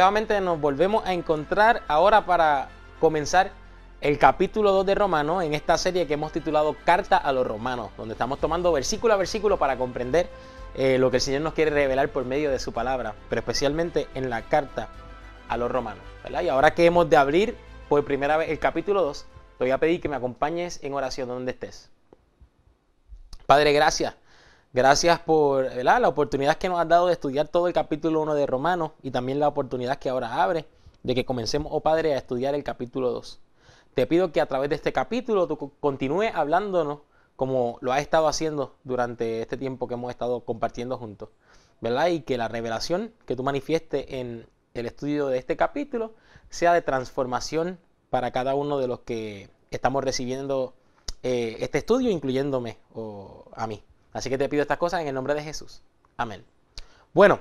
nuevamente nos volvemos a encontrar ahora para comenzar el capítulo 2 de Romanos en esta serie que hemos titulado Carta a los Romanos, donde estamos tomando versículo a versículo para comprender lo que el Señor nos quiere revelar por medio de su palabra, pero especialmente en la carta a los Romanos, ¿verdad? Y ahora que hemos de abrir por primera vez el capítulo 2, te voy a pedir que me acompañes en oración donde estés. Padre, gracias. Gracias por, ¿verdad?, la oportunidad que nos has dado de estudiar todo el capítulo 1 de Romanos y también la oportunidad que ahora abre de que comencemos, oh Padre, a estudiar el capítulo 2. Te pido que a través de este capítulo tú continúes hablándonos como lo has estado haciendo durante este tiempo que hemos estado compartiendo juntos, ¿verdad? Y que la revelación que tú manifiestes en el estudio de este capítulo sea de transformación para cada uno de los que estamos recibiendo este estudio, incluyéndome o a mí. Así que te pido estas cosas en el nombre de Jesús. Amén. Bueno,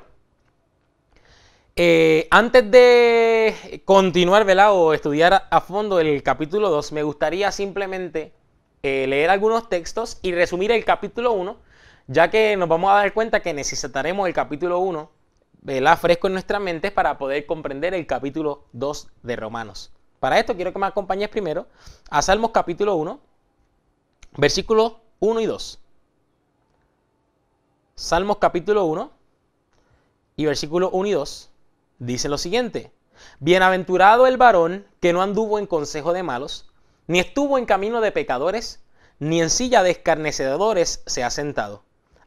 antes de continuar, ¿verdad?, o estudiar a fondo el capítulo 2, me gustaría simplemente leer algunos textos y resumir el capítulo 1, ya que nos vamos a dar cuenta que necesitaremos el capítulo 1, ¿verdad?, fresco en nuestra mente para poder comprender el capítulo 2 de Romanos. Para esto quiero que me acompañes primero a Salmos capítulo 1, versículos 1 y 2. Salmos capítulo 1 y versículos 1 y 2 dice lo siguiente: Bienaventurado el varón que no anduvo en consejo de malos, ni estuvo en camino de pecadores, ni en silla de escarnecedores se ha sentado.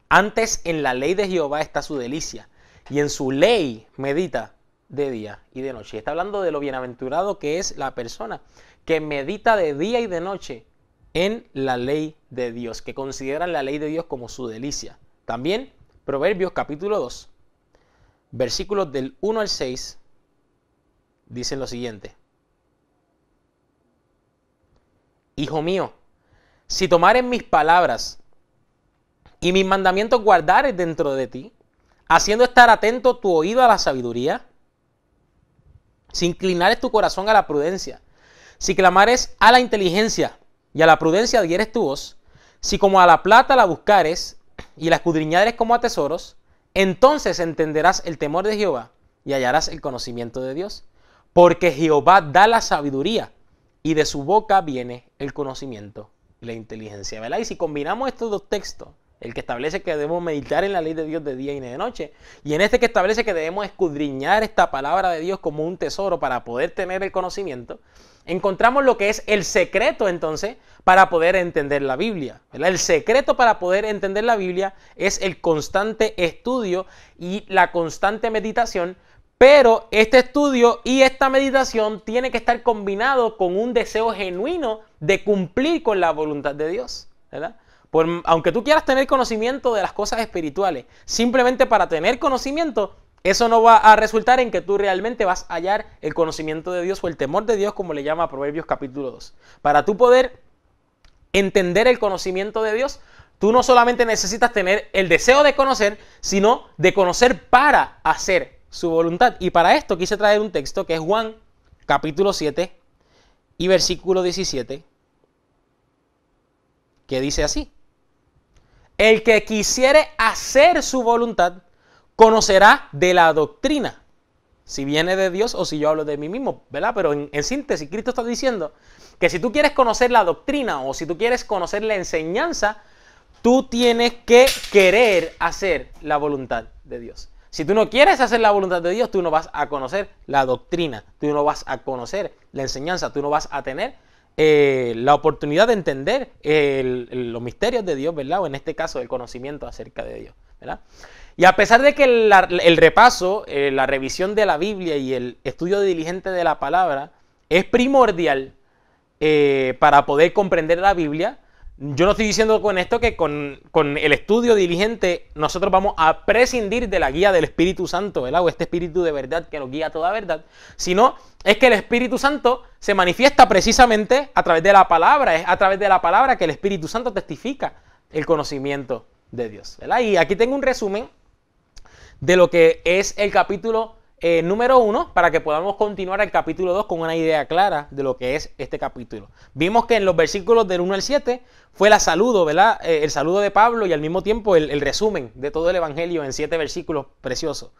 Antes en la ley de Jehová está su delicia, y en su ley medita de día y de noche. Está hablando de lo bienaventurado que es la persona que medita de día y de noche en la ley de Dios, que consideran la ley de Dios como su delicia. También Proverbios capítulo 2, versículos del 1 al 6, dicen lo siguiente: Hijo mío, si tomares mis palabras y mis mandamientos guardares dentro de ti, haciendo estar atento tu oído a la sabiduría, si inclinares tu corazón a la prudencia, si clamares a la inteligencia y a la prudencia dieres tu voz, si como a la plata la buscares y la escudriñares como a tesoros, entonces entenderás el temor de Jehová y hallarás el conocimiento de Dios. Porque Jehová da la sabiduría y de su boca viene el conocimiento y la inteligencia, ¿verdad? Y si combinamos estos dos textos, el que establece que debemos meditar en la ley de Dios de día y de noche, y en este que establece que debemos escudriñar esta palabra de Dios como un tesoro para poder tener el conocimiento, encontramos lo que es el secreto entonces para poder entender la Biblia, ¿verdad? El secreto para poder entender la Biblia es el constante estudio y la constante meditación, pero este estudio y esta meditación tiene que estar combinado con un deseo genuino de cumplir con la voluntad de Dios, ¿verdad? Aunque tú quieras tener conocimiento de las cosas espirituales, simplemente para tener conocimiento, eso no va a resultar en que tú realmente vas a hallar el conocimiento de Dios o el temor de Dios, como le llama Proverbios capítulo 2. Para tú poder entender el conocimiento de Dios, tú no solamente necesitas tener el deseo de conocer, sino de conocer para hacer su voluntad. Y para esto quise traer un texto que es Juan capítulo 7 y versículo 17, que dice así: El que quisiere hacer su voluntad conocerá de la doctrina, si viene de Dios o si yo hablo de mí mismo, ¿verdad? Pero en síntesis, Cristo está diciendo que si tú quieres conocer la doctrina o si tú quieres conocer la enseñanza, tú tienes que querer hacer la voluntad de Dios. Si tú no quieres hacer la voluntad de Dios, tú no vas a conocer la doctrina, tú no vas a conocer la enseñanza, tú no vas a tener la oportunidad de entender los misterios de Dios, ¿verdad? O en este caso el conocimiento acerca de Dios, ¿verdad? Y a pesar de que el repaso, la revisión de la Biblia y el estudio diligente de la palabra es primordial para poder comprender la Biblia, yo no estoy diciendo con esto que con el estudio diligente nosotros vamos a prescindir de la guía del Espíritu Santo, ¿verdad? O este Espíritu de verdad que nos guía a toda verdad, sino es que el Espíritu Santo se manifiesta precisamente a través de la palabra. Es a través de la palabra que el Espíritu Santo testifica el conocimiento de Dios, ¿verdad? Y aquí tengo un resumen de lo que es el capítulo número 1, para que podamos continuar el capítulo 2 con una idea clara de lo que es este capítulo. Vimos que en los versículos del 1 al 7 fue el saludo, ¿verdad? El saludo de Pablo y al mismo tiempo el resumen de todo el Evangelio en 7 versículos preciosos.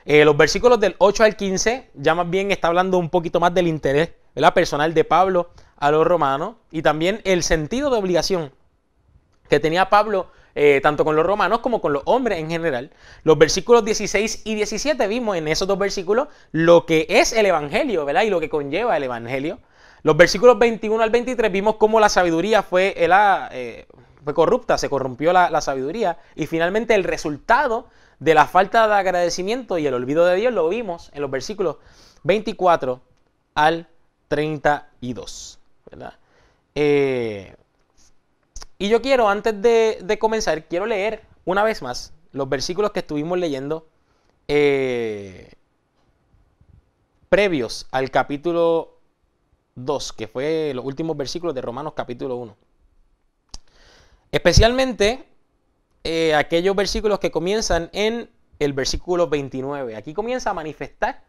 Los versículos del 8 al 15 ya más bien está hablando un poquito más del interés, ¿verdad?, personal de Pablo a los romanos y también el sentido de obligación que tenía Pablo tanto con los romanos como con los hombres en general. Los versículos 16 y 17 vimos en esos dos versículos lo que es el evangelio, ¿verdad?, y lo que conlleva el evangelio. Los versículos 21 al 23 vimos cómo la sabiduría fue corrupta, se corrompió la sabiduría, y finalmente el resultado de la falta de agradecimiento y el olvido de Dios lo vimos en los versículos 24 al 32, ¿verdad? Y yo quiero, antes de comenzar, quiero leer una vez más los versículos que estuvimos leyendo previos al capítulo 2, que fue los últimos versículos de Romanos capítulo 1. Especialmente aquellos versículos que comienzan en el versículo 29. Aquí comienza a manifestar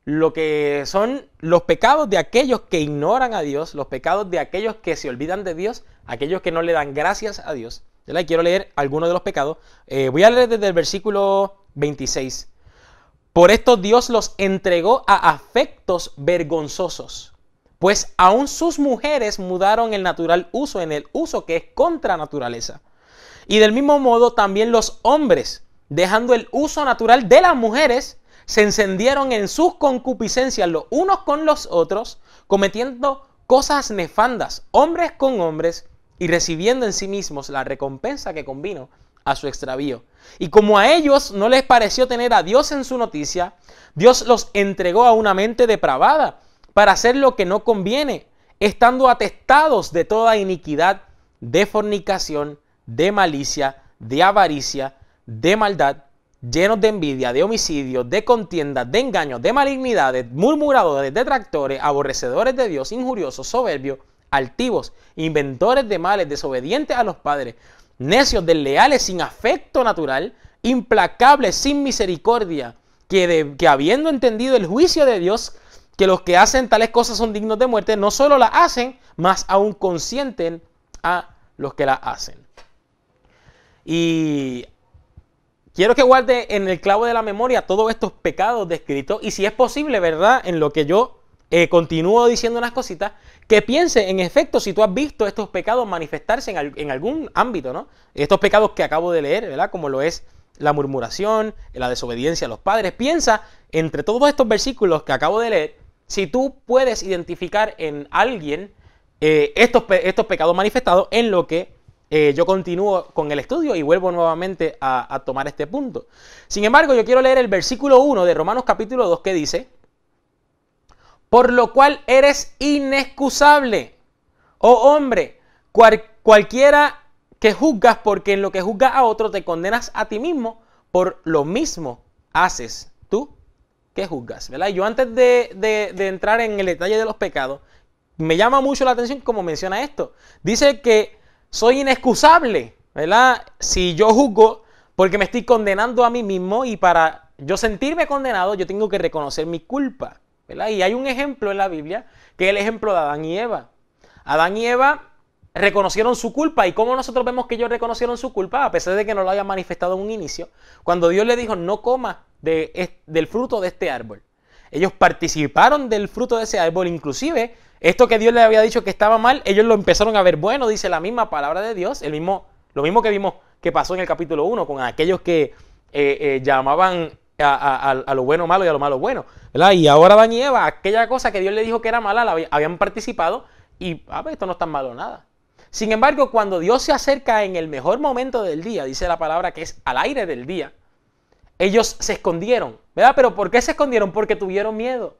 lo que son los pecados de aquellos que ignoran a Dios, los pecados de aquellos que se olvidan de Dios, aquellos que no le dan gracias a Dios. ¿Verdad? Y quiero leer algunos de los pecados. Voy a leer desde el versículo 26. Por esto Dios los entregó a afectos vergonzosos, pues aún sus mujeres mudaron el natural uso en el uso que es contra naturaleza. Y del mismo modo también los hombres, dejando el uso natural de las mujeres, se encendieron en sus concupiscencias los unos con los otros, cometiendo cosas nefandas, hombres con hombres, y recibiendo en sí mismos la recompensa que convino a su extravío. Y como a ellos no les pareció tener a Dios en su noticia, Dios los entregó a una mente depravada para hacer lo que no conviene, estando atestados de toda iniquidad, de fornicación, de malicia, de avaricia, de maldad, llenos de envidia, de homicidio, de contiendas, de engaños, de malignidades, murmuradores, detractores, aborrecedores de Dios, injuriosos, soberbios, altivos, inventores de males, desobedientes a los padres, necios, desleales, sin afecto natural, implacables, sin misericordia, que habiendo entendido el juicio de Dios, que los que hacen tales cosas son dignos de muerte, no solo las hacen, mas aún consienten a los que las hacen. Y quiero que guarde en el clavo de la memoria todos estos pecados descritos, y si es posible, ¿verdad?, en lo que yo continúo diciendo unas cositas, que piense en efecto si tú has visto estos pecados manifestarse en algún ámbito, ¿no? Estos pecados que acabo de leer, ¿verdad?, como lo es la murmuración, la desobediencia a los padres. Piensa entre todos estos versículos que acabo de leer, si tú puedes identificar en alguien estos pecados manifestados, en lo que yo continúo con el estudio y vuelvo nuevamente a tomar este punto. Sin embargo, yo quiero leer el versículo 1 de Romanos capítulo 2 que dice: por lo cual eres inexcusable, oh hombre, cualquiera que juzgas, porque en lo que juzgas a otro te condenas a ti mismo, por lo mismo haces tú que juzgas, ¿verdad? Y yo antes de entrar en el detalle de los pecados, me llama mucho la atención como menciona esto. Dice que soy inexcusable, ¿verdad? Si yo juzgo, porque me estoy condenando a mí mismo, y para yo sentirme condenado, yo tengo que reconocer mi culpa, ¿verdad? Y hay un ejemplo en la Biblia, que es el ejemplo de Adán y Eva. Adán y Eva reconocieron su culpa. ¿Y cómo nosotros vemos que ellos reconocieron su culpa? A pesar de que no lo hayan manifestado en un inicio, cuando Dios les dijo: no coma del fruto de este árbol. Ellos participaron del fruto de ese árbol, inclusive esto que Dios les había dicho que estaba mal, ellos lo empezaron a ver bueno, dice la misma palabra de Dios, lo mismo que vimos que pasó en el capítulo 1 con aquellos que llamaban a lo bueno malo y a lo malo bueno, ¿verdad? Y ahora Adán y Eva, aquella cosa que Dios les dijo que era mala, habían participado y pues esto no es tan malo nada. Sin embargo, cuando Dios se acerca en el mejor momento del día, dice la palabra que es al aire del día, ellos se escondieron, ¿verdad? ¿Pero por qué se escondieron? Porque tuvieron miedo.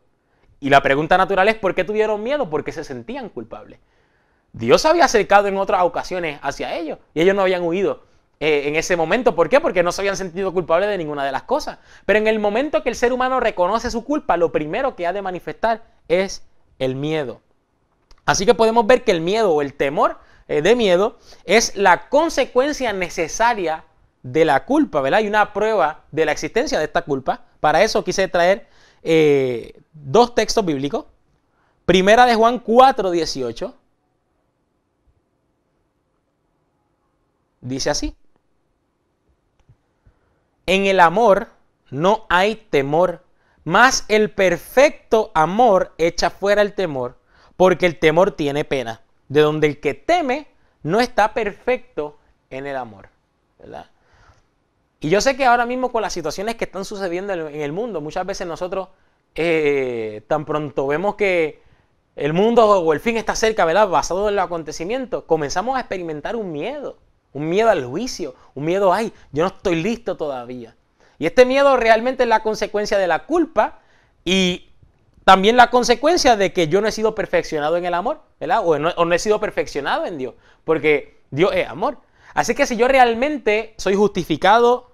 Y la pregunta natural es: ¿por qué tuvieron miedo? Porque se sentían culpables. Dios se había acercado en otras ocasiones hacia ellos y ellos no habían huido en ese momento. ¿Por qué? Porque no se habían sentido culpables de ninguna de las cosas. Pero en el momento que el ser humano reconoce su culpa, lo primero que ha de manifestar es el miedo. Así que podemos ver que el miedo o el temor de miedo es la consecuencia necesaria de la culpa, ¿verdad? Y una prueba de la existencia de esta culpa. Para eso quise traer dos textos bíblicos. Primera de Juan 4:18. Dice así: en el amor no hay temor, mas el perfecto amor echa fuera el temor, porque el temor tiene pena, de donde el que teme no está perfecto en el amor, ¿verdad? Y yo sé que ahora mismo con las situaciones que están sucediendo en el mundo, muchas veces nosotros tan pronto vemos que el mundo o el fin está cerca, ¿verdad? Basado en los acontecimientos, comenzamos a experimentar un miedo al juicio, un miedo, ay, yo no estoy listo todavía. Y este miedo realmente es la consecuencia de la culpa y también la consecuencia de que yo no he sido perfeccionado en el amor, ¿verdad? O no he sido perfeccionado en Dios, porque Dios es amor. Así que si yo realmente soy justificado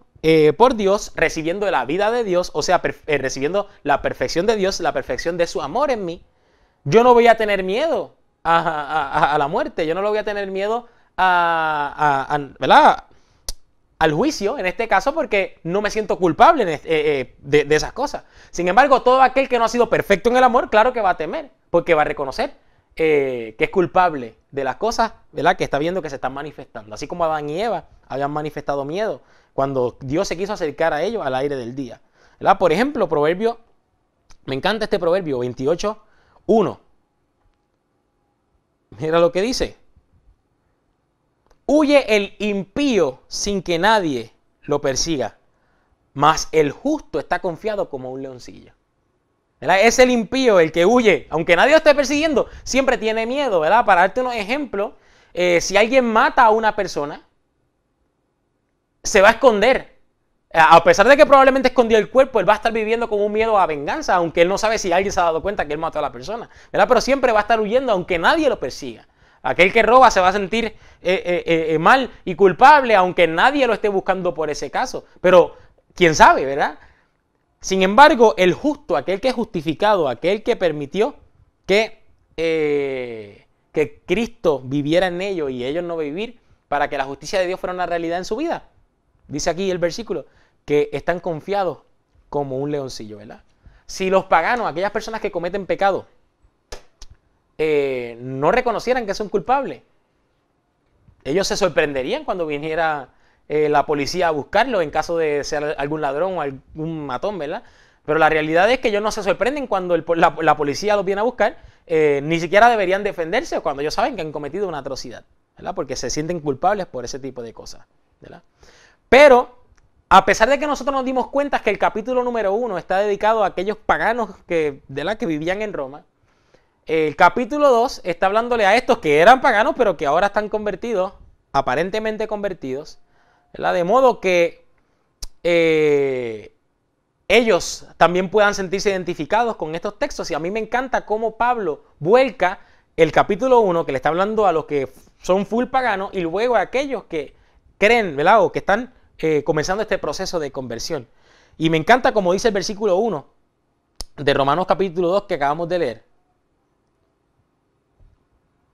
por Dios, recibiendo la vida de Dios, o sea, recibiendo la perfección de Dios, la perfección de su amor en mí, yo no voy a tener miedo a la muerte, yo no lo voy a tener miedo ¿verdad? Al juicio, en este caso, porque no me siento culpable de esas cosas. Sin embargo, todo aquel que no ha sido perfecto en el amor, claro que va a temer, porque va a reconocer que es culpable de las cosas, ¿verdad?, que está viendo que se están manifestando. Así como Adán y Eva habían manifestado miedo cuando Dios se quiso acercar a ellos al aire del día, ¿verdad? Por ejemplo, proverbio, me encanta este proverbio 28:1. Mira lo que dice. Huye el impío sin que nadie lo persiga, mas el justo está confiado como un leoncillo. ¿Verdad? Es el impío el que huye, aunque nadie lo esté persiguiendo, siempre tiene miedo, ¿verdad? Para darte unos ejemplos, si alguien mata a una persona, se va a esconder. A pesar de que probablemente escondió el cuerpo, él va a estar viviendo con un miedo a venganza, aunque él no sabe si alguien se ha dado cuenta que él mató a la persona, ¿verdad? Pero siempre va a estar huyendo, aunque nadie lo persiga. Aquel que roba se va a sentir mal y culpable, aunque nadie lo esté buscando por ese caso. Pero, quién sabe, ¿verdad? Sin embargo, el justo, aquel que es justificado, aquel que permitió que Cristo viviera en ellos y ellos no vivir, para que la justicia de Dios fuera una realidad en su vida. Dice aquí el versículo, que están confiados como un leoncillo, ¿verdad? Si los paganos, aquellas personas que cometen pecado, no reconocieran que son culpables, ellos se sorprenderían cuando viniera la policía a buscarlo en caso de ser algún ladrón o algún matón, ¿verdad? Pero la realidad es que ellos no se sorprenden cuando la policía los viene a buscar, ni siquiera deberían defenderse cuando ellos saben que han cometido una atrocidad, ¿verdad? Porque se sienten culpables por ese tipo de cosas, ¿verdad? Pero, a pesar de que nosotros nos dimos cuenta que el capítulo número 1 está dedicado a aquellos paganos que vivían en Roma, el capítulo 2 está hablándole a estos que eran paganos, pero que ahora están convertidos, aparentemente convertidos, ¿verdad? De modo que ellos también puedan sentirse identificados con estos textos. Y a mí me encanta cómo Pablo vuelca el capítulo 1, que le está hablando a los que son full paganos, y luego a aquellos que creen, ¿verdad?, o que están comenzando este proceso de conversión. Y me encanta como dice el versículo 1 de Romanos capítulo 2 que acabamos de leer.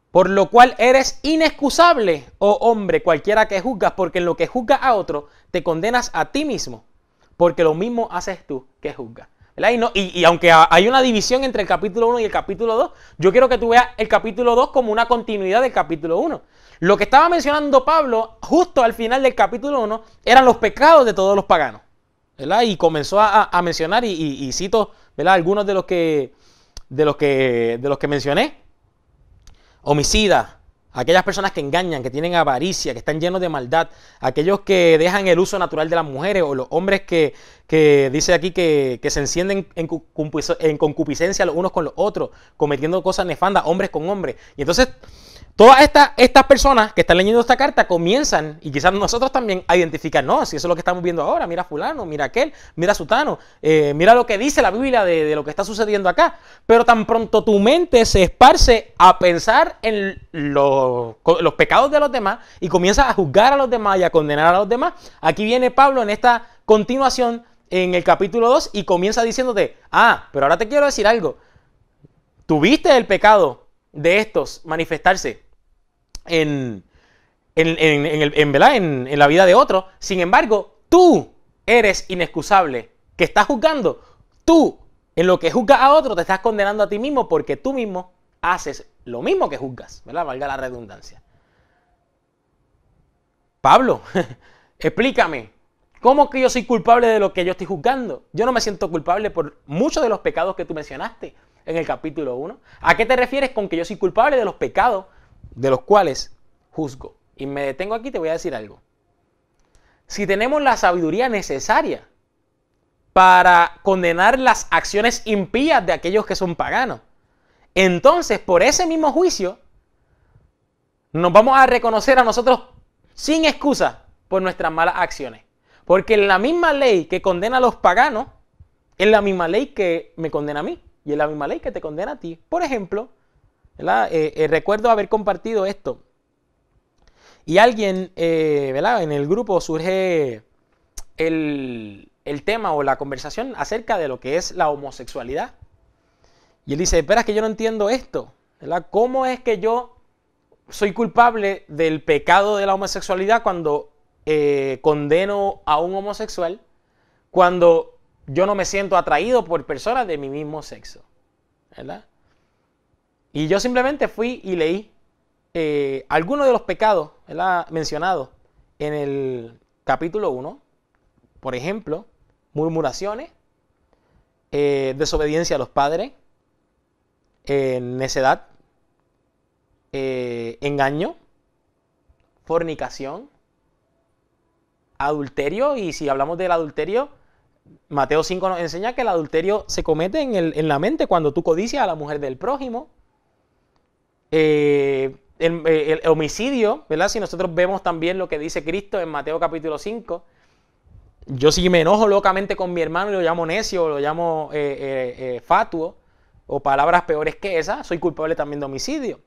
Por lo cual eres inexcusable, oh hombre, cualquiera que juzgas, porque en lo que juzgas a otro, te condenas a ti mismo, porque lo mismo haces tú que juzgas. Y aunque hay una división entre el capítulo 1 y el capítulo 2, yo quiero que tú veas el capítulo 2 como una continuidad del capítulo 1. Lo que estaba mencionando Pablo justo al final del capítulo 1 eran los pecados de todos los paganos, ¿verdad? Y comenzó a mencionar, y cito, ¿verdad?, algunos de los que mencioné. Homicidas, aquellas personas que engañan, que tienen avaricia, que están llenos de maldad, aquellos que dejan el uso natural de las mujeres, o los hombres que dice aquí que se encienden en concupiscencia los unos con los otros, cometiendo cosas nefandas, hombres con hombres. Y entonces todas estas personas que están leyendo esta carta comienzan, y quizás nosotros también, a identificar, no, si eso es lo que estamos viendo ahora, mira fulano, mira aquel, mira sutano, mira lo que dice la Biblia de lo que está sucediendo acá. Pero tan pronto tu mente se esparce a pensar en los pecados de los demás y comienzas a juzgar a los demás y a condenar a los demás, aquí viene Pablo en esta continuación en el capítulo 2 y comienza diciéndote, pero ahora te quiero decir algo, tuviste el pecado de estos manifestarse en la vida de otro. Sin embargo, tú eres inexcusable, que estás juzgando. Tú, en lo que juzgas a otro, te estás condenando a ti mismo, porque tú mismo haces lo mismo que juzgas, ¿verdad? Valga la redundancia. Pablo, explícame, ¿Cómo que yo soy culpable de lo que yo estoy juzgando? Yo no me siento culpable por muchos de los pecados que tú mencionaste en el capítulo 1. ¿A qué te refieres con que yo soy culpable de los pecados de los cuales juzgo? Y me detengo aquí y te voy a decir algo. Si tenemos la sabiduría necesaria para condenar las acciones impías de aquellos que son paganos, entonces por ese mismo juicio nos vamos a reconocer a nosotros sin excusa por nuestras malas acciones. Porque la misma ley que condena a los paganos es la misma ley que me condena a mí y es la misma ley que te condena a ti. Por ejemplo, recuerdo haber compartido esto y alguien, en el grupo surge el tema o la conversación acerca de lo que es la homosexualidad. Y él dice, espera, es que yo no entiendo esto, ¿verdad? ¿Cómo es que yo soy culpable del pecado de la homosexualidad cuando condeno a un homosexual, cuando yo no me siento atraído por personas de mi mismo sexo? ¿Verdad? Y yo simplemente fui y leí algunos de los pecados, ¿verdad?, mencionados en el capítulo 1. Por ejemplo, murmuraciones, desobediencia a los padres, necedad, engaño, fornicación, adulterio. Y si hablamos del adulterio, Mateo 5 nos enseña que el adulterio se comete en la mente cuando tú codicias a la mujer del prójimo. El homicidio, ¿verdad? Si nosotros vemos también lo que dice Cristo en Mateo capítulo 5, yo si me enojo locamente con mi hermano y lo llamo necio, o lo llamo fatuo, o palabras peores que esas, soy culpable también de homicidio.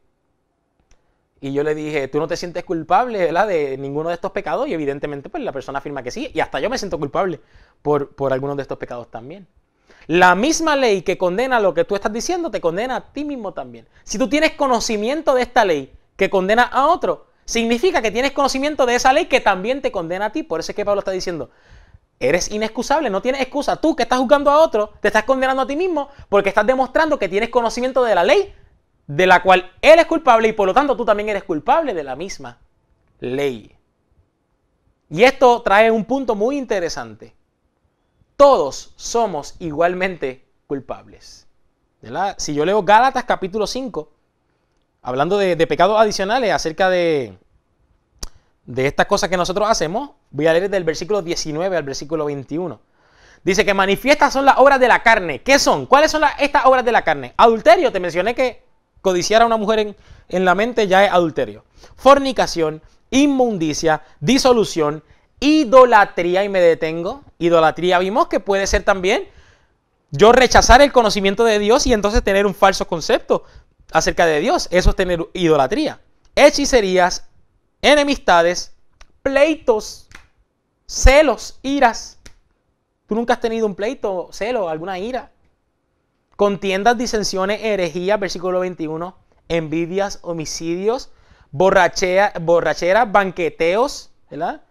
Y yo le dije, tú no te sientes culpable, ¿verdad?, de ninguno de estos pecados. Y evidentemente pues la persona afirma que sí. Y hasta yo me siento culpable por algunos de estos pecados también. La misma ley que condena lo que tú estás diciendo, te condena a ti mismo también. Si tú tienes conocimiento de esta ley que condena a otro, significa que tienes conocimiento de esa ley que también te condena a ti. Por eso es que Pablo está diciendo, eres inexcusable, no tienes excusa. Tú que estás juzgando a otro, te estás condenando a ti mismo porque estás demostrando que tienes conocimiento de la ley de la cual él es culpable y por lo tanto tú también eres culpable de la misma ley. Y esto trae un punto muy interesante. Todos somos igualmente culpables, ¿verdad? Si yo leo Gálatas capítulo 5, hablando de pecados adicionales acerca de estas cosas que nosotros hacemos, voy a leer del versículo 19 al versículo 21. Dice que manifiestas son las obras de la carne. ¿Qué son? ¿Cuáles son estas obras de la carne? Adulterio, te mencioné que codiciar a una mujer en la mente ya es adulterio. Fornicación, inmundicia, disolución, idolatría, y me detengo. Idolatría vimos que puede ser también yo rechazar el conocimiento de Dios y entonces tener un falso concepto acerca de Dios. Eso es tener idolatría. Hechicerías, enemistades, pleitos, celos, iras. ¿Tú nunca has tenido un pleito, celo, alguna ira? Contiendas, disensiones, herejías, versículo 21, envidias, homicidios, borracheras, banqueteos, ¿verdad?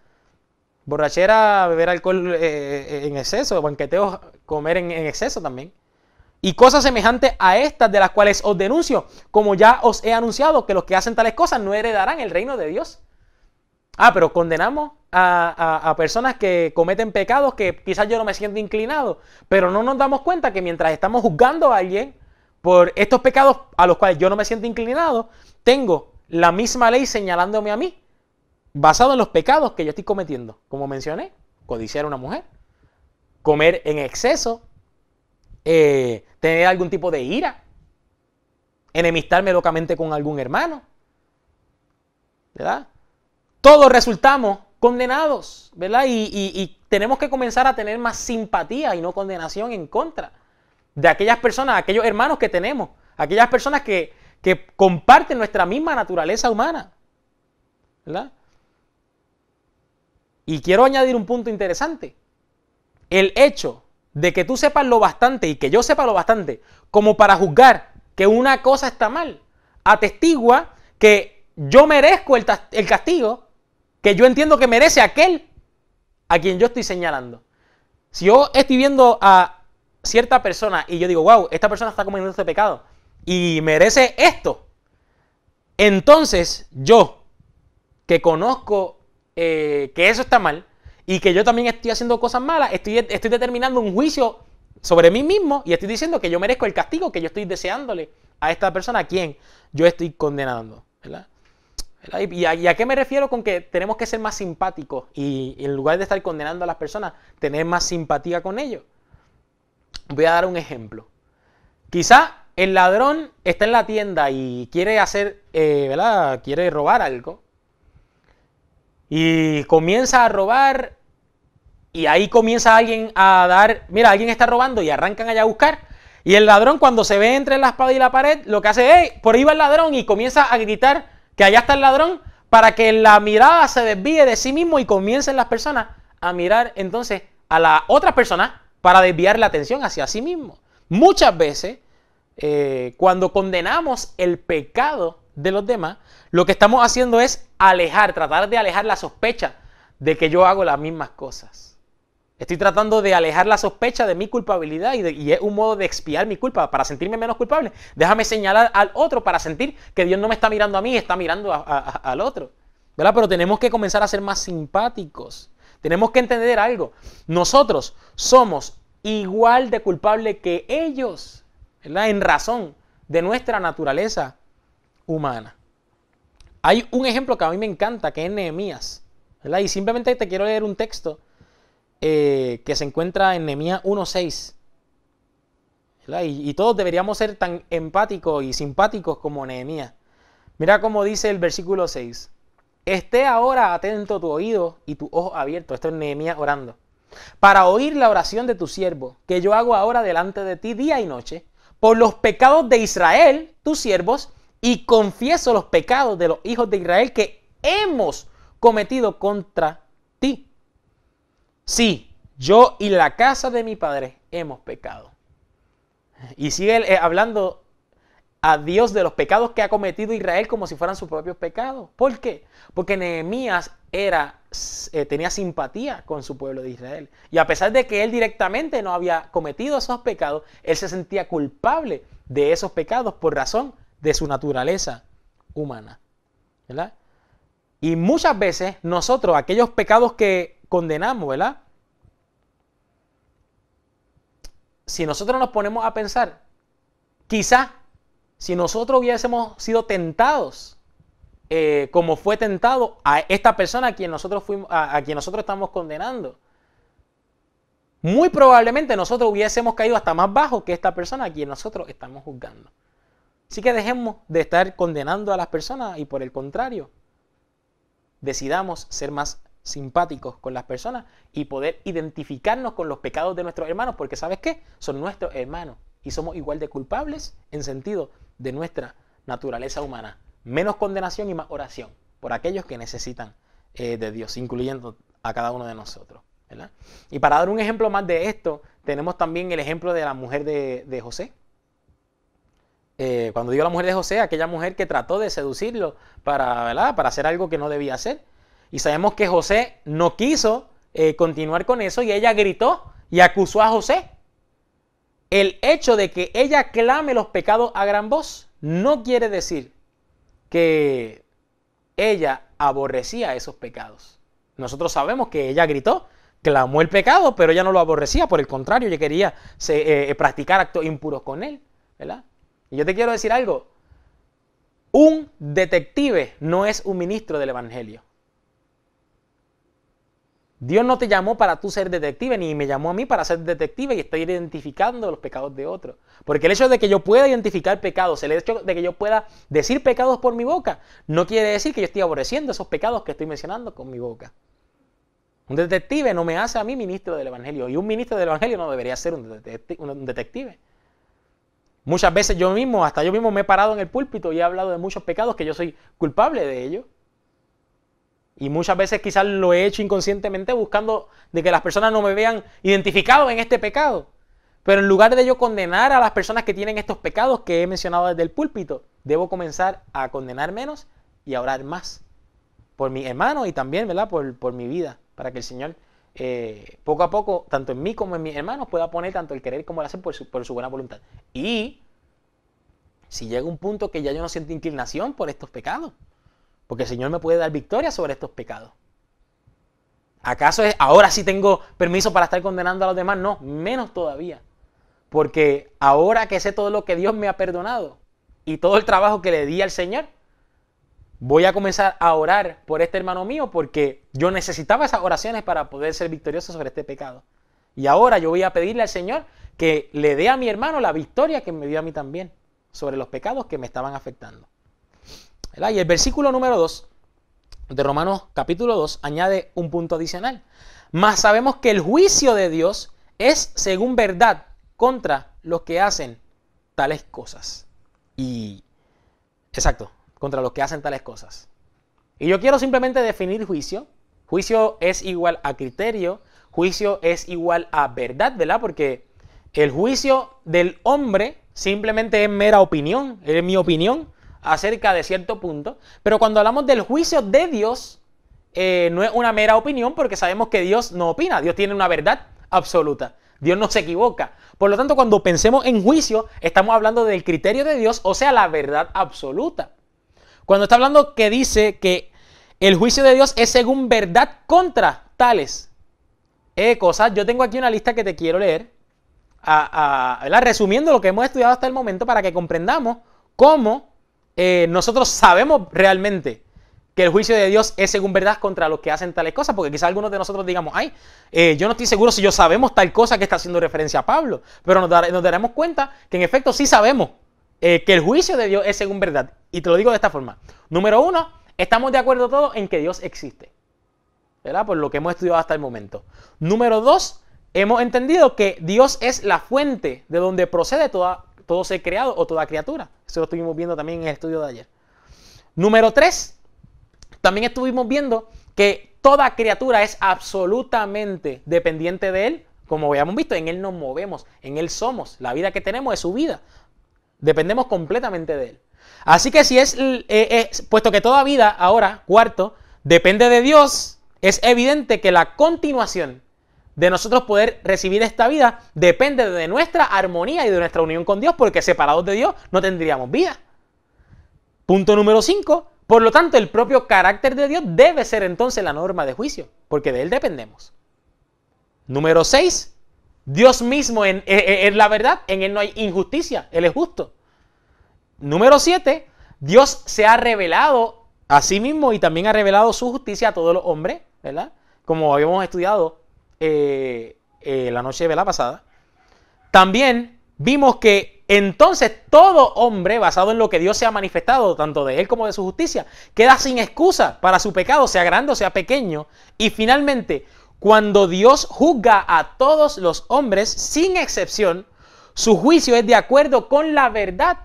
Borrachera, beber alcohol en exceso, banqueteos, comer en exceso también. Y cosas semejantes a estas, de las cuales os denuncio, como ya os he anunciado, que los que hacen tales cosas no heredarán el reino de Dios. Pero condenamos a personas que cometen pecados que quizás yo no me siento inclinado, pero no nos damos cuenta que mientras estamos juzgando a alguien por estos pecados a los cuales yo no me siento inclinado, tengo la misma ley señalándome a mí, basado en los pecados que yo estoy cometiendo. Como mencioné, codiciar a una mujer, comer en exceso, tener algún tipo de ira, enemistarme locamente con algún hermano, ¿verdad? Todos resultamos condenados, ¿verdad? Y tenemos que comenzar a tener más simpatía y no condenación en contra de aquellas personas, aquellos hermanos que tenemos, aquellas personas que comparten nuestra misma naturaleza humana, ¿verdad? Y quiero añadir un punto interesante. El hecho de que tú sepas lo bastante y que yo sepa lo bastante como para juzgar que una cosa está mal, atestigua que yo merezco el castigo que yo entiendo que merece aquel a quien yo estoy señalando. Si yo estoy viendo a cierta persona y yo digo, wow, esta persona está cometiendo este pecado y merece esto, entonces yo, que conozco que eso está mal y que yo también estoy haciendo cosas malas, estoy determinando un juicio sobre mí mismo y estoy diciendo que yo merezco el castigo que yo estoy deseándole a esta persona a quien yo estoy condenando, ¿verdad? ¿Y a qué me refiero con que tenemos que ser más simpáticos y en lugar de estar condenando a las personas, tener más simpatía con ellos? Voy a dar un ejemplo. Quizá el ladrón está en la tienda y quiere hacer, ¿verdad? Quiere robar algo y comienza a robar y ahí comienza alguien a dar, mira, alguien está robando y arrancan allá a buscar. Y el ladrón cuando se ve entre la espada y la pared, lo que hace es, por ahí va el ladrón y comienza a gritar que allá está el ladrón para que la mirada se desvíe de sí mismo y comiencen las personas a mirar entonces a las otras personas para desviar la atención hacia sí mismo. Muchas veces, cuando condenamos el pecado de los demás, lo que estamos haciendo es tratar de alejar la sospecha de que yo hago las mismas cosas. Estoy tratando de alejar la sospecha de mi culpabilidad y es un modo de expiar mi culpa para sentirme menos culpable. Déjame señalar al otro para sentir que Dios no me está mirando a mí, está mirando al otro, ¿verdad? Pero tenemos que comenzar a ser más simpáticos. Tenemos que entender algo. Nosotros somos igual de culpables que ellos, ¿verdad? En razón de nuestra naturaleza humana. Hay un ejemplo que a mí me encanta, que es Nehemías, ¿verdad? Y simplemente te quiero leer un texto que se encuentra en Nehemías 1:6. Y todos deberíamos ser tan empáticos y simpáticos como Nehemías. Mira cómo dice el versículo 6. Esté ahora atento tu oído y tu ojo abierto. Esto es Nehemías orando. Para oír la oración de tu siervo, que yo hago ahora delante de ti día y noche, por los pecados de Israel, tus siervos, y confieso los pecados de los hijos de Israel que hemos cometido contra ti. Sí, yo y la casa de mi padre hemos pecado. Y sigue hablando a Dios de los pecados que ha cometido Israel como si fueran sus propios pecados. ¿Por qué? Porque Nehemías tenía simpatía con su pueblo de Israel. Y a pesar de que él directamente no había cometido esos pecados, él se sentía culpable de esos pecados por razón de su naturaleza humana, ¿verdad? Y muchas veces nosotros, aquellos pecados que condenamos, ¿verdad? Si nosotros nos ponemos a pensar, quizá si nosotros hubiésemos sido tentados, como fue tentado a esta persona a quien nosotros estamos condenando, muy probablemente nosotros hubiésemos caído hasta más bajo que esta persona a quien nosotros estamos juzgando. Así que dejemos de estar condenando a las personas y por el contrario, decidamos ser más simpáticos con las personas y poder identificarnos con los pecados de nuestros hermanos, porque ¿sabes qué? Son nuestros hermanos y somos igual de culpables en sentido de nuestra naturaleza humana. Menos condenación y más oración por aquellos que necesitan de Dios, incluyendo a cada uno de nosotros, ¿verdad? Y para dar un ejemplo más de esto, tenemos también el ejemplo de la mujer de José. Cuando digo la mujer de José, aquella mujer que trató de seducirlo ¿verdad? Para hacer algo que no debía hacer. Y sabemos que José no quiso continuar con eso y ella gritó y acusó a José. El hecho de que ella clame los pecados a gran voz no quiere decir que ella aborrecía esos pecados. Nosotros sabemos que ella gritó, clamó el pecado, pero ella no lo aborrecía. Por el contrario, ella quería practicar actos impuros con él, ¿verdad? Y yo te quiero decir algo. Un detective no es un ministro del evangelio. Dios no te llamó para tú ser detective, ni me llamó a mí para ser detective y estar identificando los pecados de otros. Porque el hecho de que yo pueda identificar pecados, el hecho de que yo pueda decir pecados por mi boca, no quiere decir que yo estoy aborreciendo esos pecados que estoy mencionando con mi boca. Un detective no me hace a mí ministro del evangelio, y un ministro del evangelio no debería ser un detective. Muchas veces hasta yo mismo me he parado en el púlpito y he hablado de muchos pecados que yo soy culpable de ellos. Y muchas veces quizás lo he hecho inconscientemente buscando de que las personas no me vean identificado en este pecado. Pero en lugar de yo condenar a las personas que tienen estos pecados que he mencionado desde el púlpito, debo comenzar a condenar menos y a orar más por mis hermanos y también, ¿verdad? Por mi vida, para que el Señor poco a poco, tanto en mí como en mis hermanos, pueda poner tanto el querer como el hacer por su buena voluntad. Y si llega un punto que ya yo no siento inclinación por estos pecados, porque el Señor me puede dar victoria sobre estos pecados. ¿Acaso es ahora sí tengo permiso para estar condenando a los demás? No, menos todavía. Porque ahora que sé todo lo que Dios me ha perdonado y todo el trabajo que le di al Señor, voy a comenzar a orar por este hermano mío porque yo necesitaba esas oraciones para poder ser victorioso sobre este pecado. Y ahora yo voy a pedirle al Señor que le dé a mi hermano la victoria que me dio a mí también sobre los pecados que me estaban afectando. ¿Verdad? Y el versículo número 2 de Romanos capítulo 2 añade un punto adicional. Mas sabemos que el juicio de Dios es según verdad contra los que hacen tales cosas. Y, exacto, contra los que hacen tales cosas. Y yo quiero simplemente definir juicio. Juicio es igual a criterio, juicio es igual a verdad, ¿verdad? Porque el juicio del hombre simplemente es mera opinión, es mi opinión acerca de cierto punto. Pero cuando hablamos del juicio de Dios, no es una mera opinión porque sabemos que Dios no opina, Dios tiene una verdad absoluta. Dios no se equivoca. Por lo tanto, cuando pensemos en juicio, estamos hablando del criterio de Dios, o sea, la verdad absoluta. Cuando está hablando que dice que el juicio de Dios es según verdad contra tales cosas, yo tengo aquí una lista que te quiero leer, resumiendo lo que hemos estudiado hasta el momento para que comprendamos cómo nosotros sabemos realmente que el juicio de Dios es según verdad contra los que hacen tales cosas, porque quizás algunos de nosotros digamos, ay, yo no estoy seguro si yo sabemos tal cosa que está haciendo referencia a Pablo, pero nos daremos cuenta que en efecto sí sabemos que el juicio de Dios es según verdad. Y te lo digo de esta forma. Número 1, estamos de acuerdo todos en que Dios existe, ¿verdad? Por lo que hemos estudiado hasta el momento. Número 2, hemos entendido que Dios es la fuente de donde procede todo ser creado o toda criatura. Eso lo estuvimos viendo también en el estudio de ayer. Número 3, también estuvimos viendo que toda criatura es absolutamente dependiente de Él. Como habíamos visto, en Él nos movemos, en Él somos. La vida que tenemos es su vida. Dependemos completamente de Él. Así que si puesto que toda vida ahora, cuarto, depende de Dios, es evidente que la continuación de nosotros poder recibir esta vida depende de nuestra armonía y de nuestra unión con Dios, porque separados de Dios no tendríamos vida. Punto número 5. Por lo tanto, el propio carácter de Dios debe ser entonces la norma de juicio, porque de Él dependemos. Número 6. Dios mismo es la verdad, en Él no hay injusticia, Él es justo. Número 7. Dios se ha revelado a sí mismo y también ha revelado su justicia a todos los hombres, ¿verdad? Como habíamos estudiado la noche de la pasada. También vimos que entonces todo hombre, basado en lo que Dios se ha manifestado, tanto de Él como de su justicia, queda sin excusa para su pecado, sea grande o sea pequeño. Y finalmente, cuando Dios juzga a todos los hombres, sin excepción, su juicio es de acuerdo con la verdad.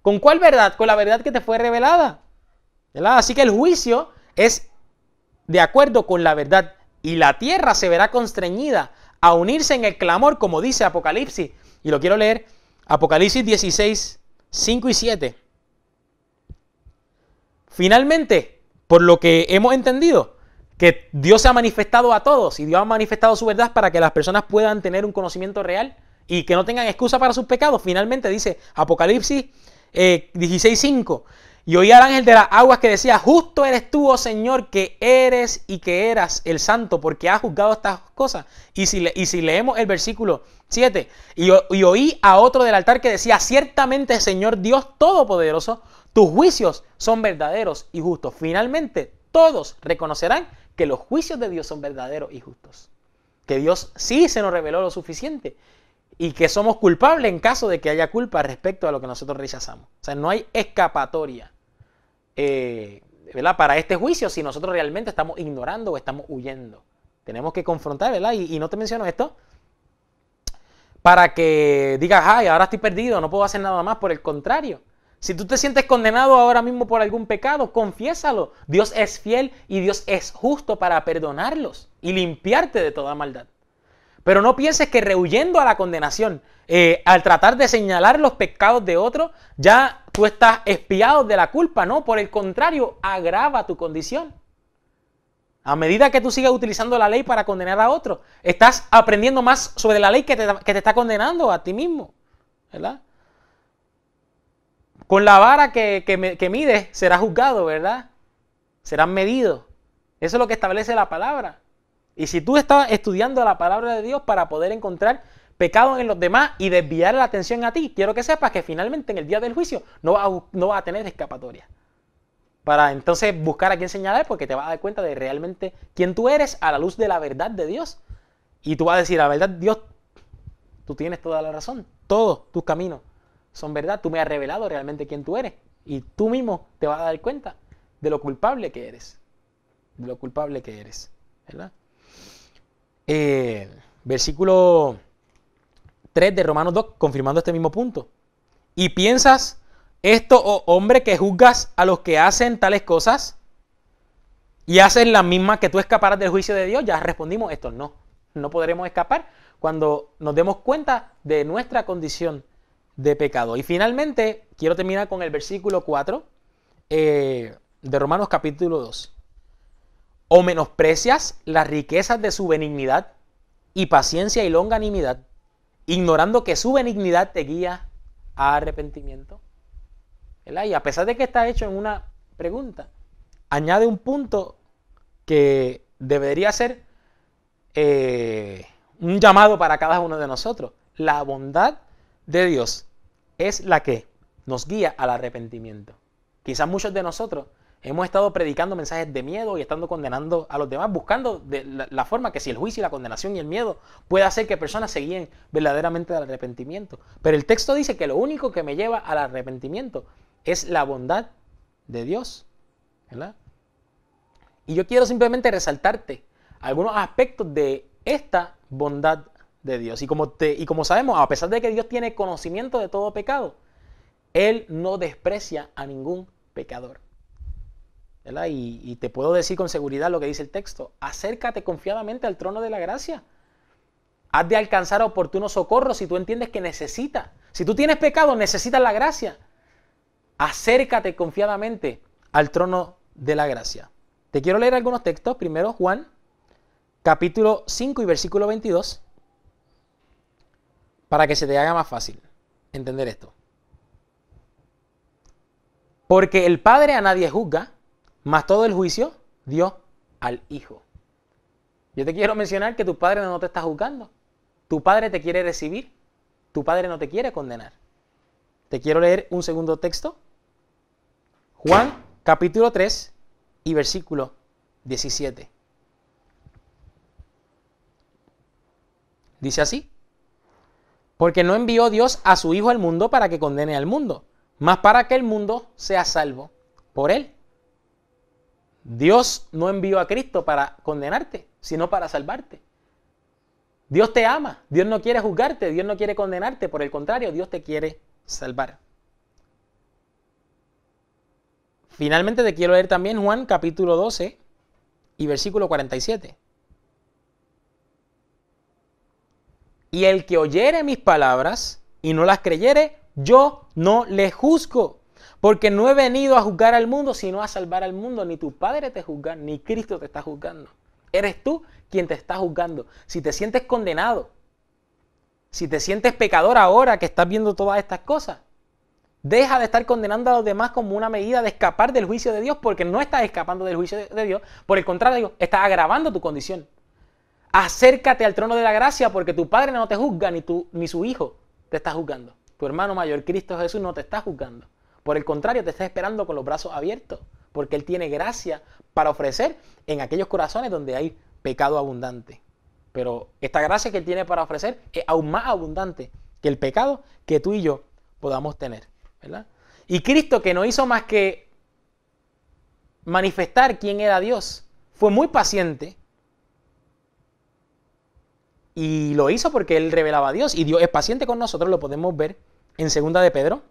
¿Con cuál verdad? Con la verdad que te fue revelada, ¿verdad? Así que el juicio es de acuerdo con la verdad. Y la tierra se verá constreñida a unirse en el clamor, como dice Apocalipsis. Y lo quiero leer, Apocalipsis 16, 5 y 7. Finalmente, por lo que hemos entendido, que Dios se ha manifestado a todos y Dios ha manifestado su verdad para que las personas puedan tener un conocimiento real y que no tengan excusa para sus pecados. Finalmente dice Apocalipsis 16, 5. Y oí al ángel de las aguas que decía, justo eres tú, oh Señor, que eres y que eras el santo, porque has juzgado estas cosas. Y si leemos el versículo 7, y oí a otro del altar que decía, ciertamente, Señor Dios Todopoderoso, tus juicios son verdaderos y justos. Finalmente, todos reconocerán que los juicios de Dios son verdaderos y justos. Que Dios sí se nos reveló lo suficiente y que somos culpables en caso de que haya culpa respecto a lo que nosotros rechazamos. O sea, no hay escapatoria. ¿Verdad? Para este juicio si nosotros realmente estamos ignorando o estamos huyendo. Tenemos que confrontar, ¿verdad? Y no te menciono esto para que digas, ay, ahora estoy perdido, no puedo hacer nada más. Por el contrario, si tú te sientes condenado ahora mismo por algún pecado, confiésalo. Dios es fiel y Dios es justo para perdonarlos y limpiarte de toda maldad. Pero no pienses que rehuyendo a la condenación, al tratar de señalar los pecados de otro, ya tú estás expiado de la culpa. No, por el contrario, agrava tu condición. A medida que tú sigas utilizando la ley para condenar a otro, estás aprendiendo más sobre la ley que te está condenando a ti mismo, ¿verdad? Con la vara que mides serás juzgado, ¿verdad? Serás medido. Eso es lo que establece la palabra. Y si tú estás estudiando la palabra de Dios para poder encontrar pecado en los demás y desviar la atención a ti, quiero que sepas que finalmente en el día del juicio no vas a tener escapatoria. Para entonces buscar a quién señalar, porque te vas a dar cuenta de realmente quién tú eres a la luz de la verdad de Dios. Y tú vas a decir, la verdad, Dios, tú tienes toda la razón. Todos tus caminos son verdad. Tú me has revelado realmente quién tú eres. Y tú mismo te vas a dar cuenta de lo culpable que eres. De lo culpable que eres. ¿Verdad? Versículo 3 de Romanos 2, confirmando este mismo punto. Y piensas esto, oh hombre, que juzgas a los que hacen tales cosas y hacen las mismas, que tú escaparás del juicio de Dios. Ya respondimos esto, no podremos escapar cuando nos demos cuenta de nuestra condición de pecado. Y finalmente, quiero terminar con el versículo 4 de Romanos capítulo 2. O menosprecias las riquezas de su benignidad y paciencia y longanimidad, ignorando que su benignidad te guía a arrepentimiento. ¿Verdad? Y a pesar de que está hecho en una pregunta, añade un punto que debería ser un llamado para cada uno de nosotros. La bondad de Dios es la que nos guía al arrepentimiento. Quizás muchos de nosotros hemos estado predicando mensajes de miedo y estando condenando a los demás, buscando la forma que si el juicio y la condenación y el miedo puede hacer que personas se guíen verdaderamente al arrepentimiento. Pero el texto dice que lo único que me lleva al arrepentimiento es la bondad de Dios, ¿verdad? Y yo quiero simplemente resaltarte algunos aspectos de esta bondad de Dios. Y como sabemos, a pesar de que Dios tiene conocimiento de todo pecado, Él no desprecia a ningún pecador, ¿verdad? Y te puedo decir con seguridad lo que dice el texto. Acércate confiadamente al trono de la gracia. Has de alcanzar oportuno socorro si tú entiendes que necesitas. Si tú tienes pecado, necesitas la gracia. Acércate confiadamente al trono de la gracia. Te quiero leer algunos textos. Primero, Juan, capítulo 5 y versículo 22, para que se te haga más fácil entender esto. Porque el Padre a nadie juzga, mas todo el juicio dio al Hijo. Yo te quiero mencionar que tu Padre no te está juzgando. Tu Padre te quiere recibir. Tu Padre no te quiere condenar. Te quiero leer un segundo texto. Juan, capítulo 3 y versículo 17. Dice así: porque no envió Dios a su Hijo al mundo para que condene al mundo, mas para que el mundo sea salvo por él. Dios no envió a Cristo para condenarte, sino para salvarte. Dios te ama, Dios no quiere juzgarte, Dios no quiere condenarte, por el contrario, Dios te quiere salvar. Finalmente te quiero leer también Juan capítulo 12 y versículo 47. Y el que oyere mis palabras y no las creyere, yo no le juzgo, porque no he venido a juzgar al mundo, sino a salvar al mundo. Ni tu Padre te juzga, ni Cristo te está juzgando. Eres tú quien te está juzgando. Si te sientes condenado, si te sientes pecador ahora que estás viendo todas estas cosas, deja de estar condenando a los demás como una medida de escapar del juicio de Dios, porque no estás escapando del juicio de Dios. Por el contrario, estás agravando tu condición. Acércate al trono de la gracia, porque tu Padre no te juzga, ni su Hijo te está juzgando. Tu hermano mayor, Cristo Jesús, no te está juzgando. Por el contrario, te está esperando con los brazos abiertos, porque Él tiene gracia para ofrecer en aquellos corazones donde hay pecado abundante. Pero esta gracia que Él tiene para ofrecer es aún más abundante que el pecado que tú y yo podamos tener, ¿verdad? Y Cristo, que no hizo más que manifestar quién era Dios, fue muy paciente. Y lo hizo porque Él revelaba a Dios. Y Dios es paciente con nosotros, lo podemos ver en 2 de Pedro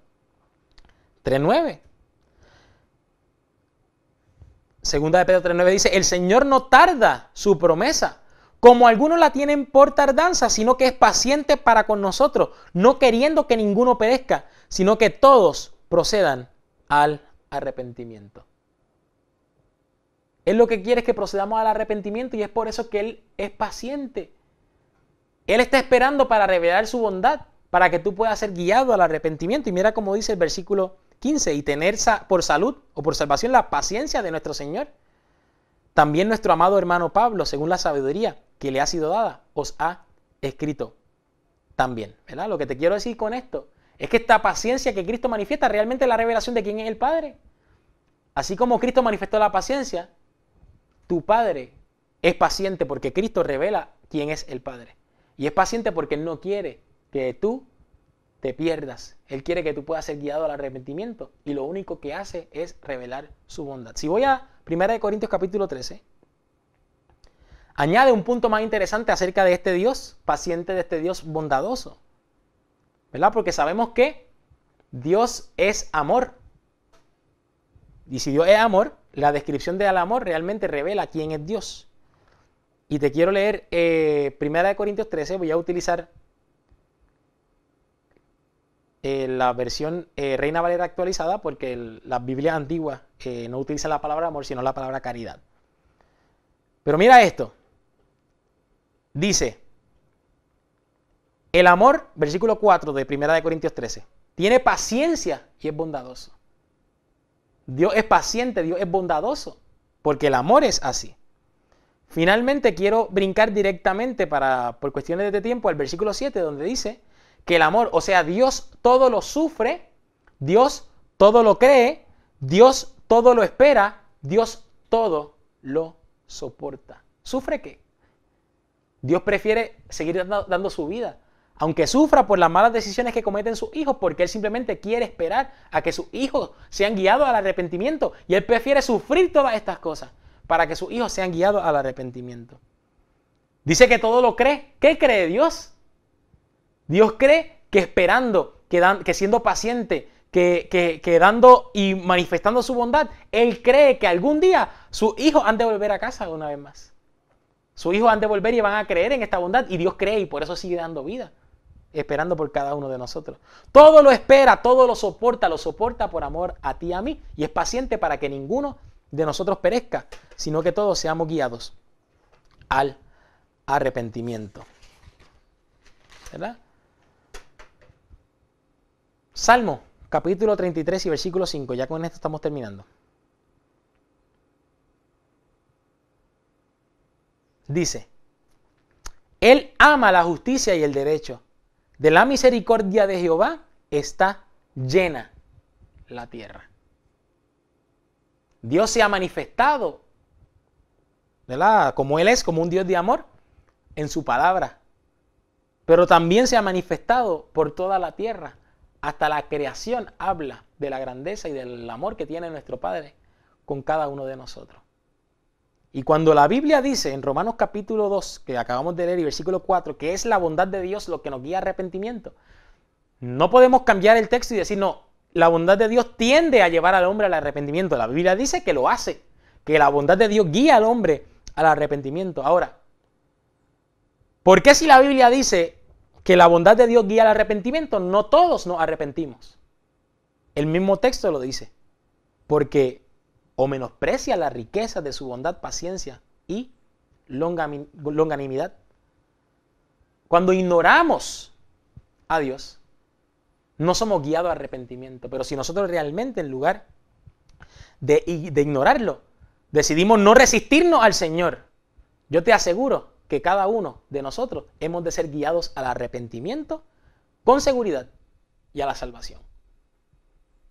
3:9. 2 de Pedro 3:9 dice: el Señor no tarda su promesa, como algunos la tienen por tardanza, sino que es paciente para con nosotros, no queriendo que ninguno perezca, sino que todos procedan al arrepentimiento. Él lo que quiere es que procedamos al arrepentimiento, y es por eso que Él es paciente. Él está esperando para revelar su bondad, para que tú puedas ser guiado al arrepentimiento. Y mira cómo dice el versículo 15, y tener por salud o por salvación la paciencia de nuestro Señor. también nuestro amado hermano Pablo, según la sabiduría que le ha sido dada, os ha escrito también, ¿verdad? Lo que te quiero decir con esto es que esta paciencia que Cristo manifiesta realmente es la revelación de quién es el Padre. Así como Cristo manifestó la paciencia, tu Padre es paciente porque Cristo revela quién es el Padre. Y es paciente porque Él no quiere que tú te pierdas. Él quiere que tú puedas ser guiado al arrepentimiento. Y lo único que hace es revelar su bondad. Si voy a 1 Corintios capítulo 13, añade un punto más interesante acerca de este Dios paciente, de este Dios bondadoso. ¿Verdad? Porque sabemos que Dios es amor. Y si Dios es amor, la descripción del amor realmente revela quién es Dios. Y te quiero leer 1 Corintios 13, voy a utilizar la versión Reina Valera actualizada porque las Biblias antiguas no utilizan la palabra amor, sino la palabra caridad. Pero mira esto. Dice, el amor, versículo 4 de 1 Corintios 13, tiene paciencia y es bondadoso. Dios es paciente, Dios es bondadoso, porque el amor es así. Finalmente quiero brincar directamente por cuestiones de tiempo al versículo 7, donde dice que el amor, o sea, Dios todo lo sufre, Dios todo lo cree, Dios todo lo espera, Dios todo lo soporta. ¿Sufre qué? Dios prefiere seguir dando su vida, aunque sufra por las malas decisiones que cometen sus hijos, porque Él simplemente quiere esperar a que sus hijos sean guiados al arrepentimiento. Y Él prefiere sufrir todas estas cosas para que sus hijos sean guiados al arrepentimiento. Dice que todo lo cree. ¿Qué cree Dios? Dios cree que esperando, que siendo paciente, que dando y manifestando su bondad, Él cree que algún día sus hijos han de volver a casa una vez más. Sus hijos han de volver y van a creer en esta bondad, y Dios cree y por eso sigue dando vida, esperando por cada uno de nosotros. Todo lo espera, todo lo soporta por amor a ti y a mí, y es paciente para que ninguno de nosotros perezca, sino que todos seamos guiados al arrepentimiento. ¿Verdad? Salmo, capítulo 33 y versículo 5, ya con esto estamos terminando. Dice, Él ama la justicia y el derecho. De la misericordia de Jehová está llena la tierra. Dios se ha manifestado, ¿verdad? Como Él es, como un Dios de amor, en su palabra. Pero también se ha manifestado por toda la tierra. Hasta la creación habla de la grandeza y del amor que tiene nuestro Padre con cada uno de nosotros. Y cuando la Biblia dice en Romanos capítulo 2, que acabamos de leer, y versículo 4, que es la bondad de Dios lo que nos guía a arrepentimiento, no podemos cambiar el texto y decir, no, la bondad de Dios tiende a llevar al hombre al arrepentimiento. La Biblia dice que lo hace, que la bondad de Dios guía al hombre al arrepentimiento. Ahora, ¿por qué si la Biblia dice que la bondad de Dios guía al arrepentimiento, no todos nos arrepentimos? El mismo texto lo dice, porque o menosprecia la riqueza de su bondad, paciencia y longanimidad. Cuando ignoramos a Dios, no somos guiados al arrepentimiento. Pero si nosotros realmente, en lugar de ignorarlo, decidimos no resistirnos al Señor, yo te aseguro que cada uno de nosotros hemos de ser guiados al arrepentimiento con seguridad y a la salvación.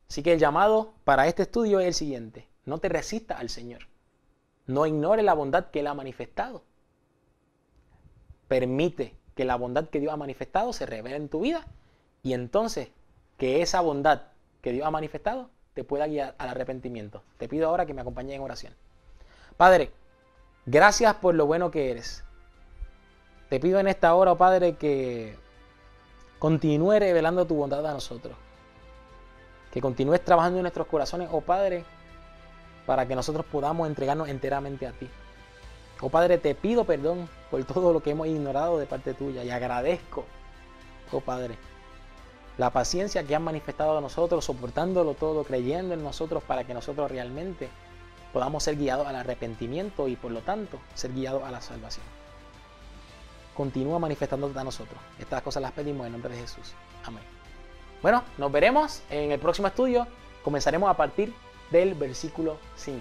Así que el llamado para este estudio es el siguiente: no te resistas al Señor. No ignores la bondad que Él ha manifestado. Permite que la bondad que Dios ha manifestado se revele en tu vida, y entonces que esa bondad que Dios ha manifestado te pueda guiar al arrepentimiento. Te pido ahora que me acompañes en oración. Padre, gracias por lo bueno que eres. Te pido en esta hora, oh Padre, que continúe revelando tu bondad a nosotros. Que continúes trabajando en nuestros corazones, oh Padre, para que nosotros podamos entregarnos enteramente a ti. Oh Padre, te pido perdón por todo lo que hemos ignorado de parte tuya, y agradezco, oh Padre, la paciencia que has manifestado a nosotros, soportándolo todo, creyendo en nosotros, para que nosotros realmente podamos ser guiados al arrepentimiento y por lo tanto ser guiados a la salvación. Continúa manifestándote a nosotros. Estas cosas las pedimos en nombre de Jesús. Amén. Bueno, nos veremos en el próximo estudio. Comenzaremos a partir del versículo 5.